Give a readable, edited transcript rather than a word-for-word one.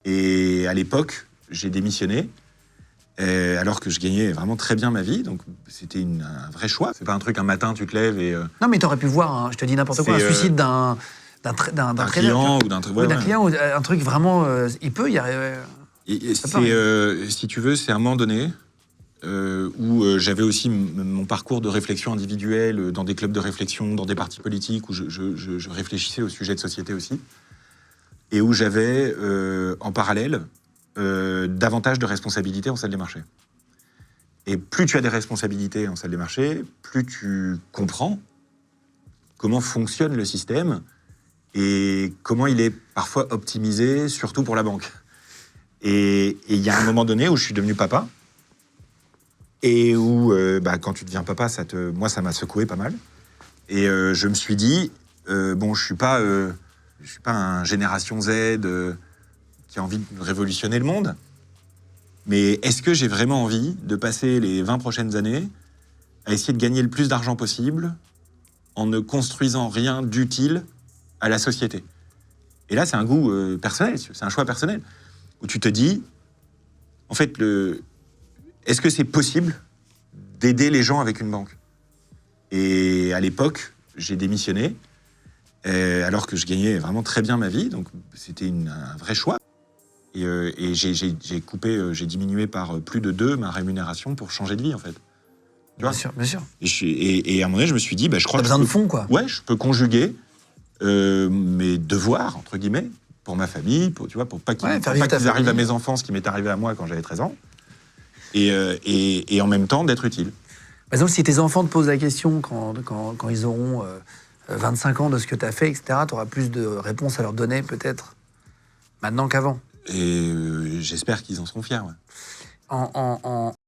Et à l'époque, j'ai démissionné, alors que je gagnais vraiment très bien ma vie. Donc c'était un vrai choix. C'est pas un truc, un matin, tu te lèves et... Non, mais t'aurais pu voir, hein, je te dis n'importe quoi, un suicide d'un client ou d'un truc... Oui, d'un client, ou un truc vraiment... il peut y arriver... si tu veux, c'est à un moment donné où j'avais aussi mon parcours de réflexion individuelle dans des clubs de réflexion, dans des partis politiques, où je réfléchissais aux sujets de société aussi, et où j'avais, en parallèle, davantage de responsabilités en salle des marchés. Et plus tu as des responsabilités en salle des marchés, plus tu comprends comment fonctionne le système et comment il est parfois optimisé, surtout pour la banque. Et il y a un moment donné où je suis devenu papa, et où, quand tu deviens papa, moi, ça m'a secoué pas mal. Et je me suis dit, bon, je suis pas un génération Z qui a envie de révolutionner le monde, mais est-ce que j'ai vraiment envie de passer les 20 prochaines années à essayer de gagner le plus d'argent possible en ne construisant rien d'utile à la société? Et là, c'est un goût personnel, c'est un choix personnel, où tu te dis, en fait, est-ce que c'est possible d'aider les gens avec une banque? Et à l'époque, j'ai démissionné, alors que je gagnais vraiment très bien ma vie, donc c'était un vrai choix. Et j'ai diminué par plus de 2 ma rémunération pour changer de vie, en fait. Tu vois ? Bien sûr, bien sûr. Et à un moment donné, je me suis dit, je crois que besoin de fond, quoi. Ouais, je peux conjuguer mes devoirs, entre guillemets, pour ma famille, pour pas qu'ils arrivent à mes enfants, ce qui m'est arrivé à moi quand j'avais 13 ans, et en même temps d'être utile. Par exemple, si tes enfants te posent la question quand ils auront 25 ans de ce que tu as fait, etc., tu auras plus de réponses à leur donner, peut-être, maintenant qu'avant. Et j'espère qu'ils en seront fiers, ouais.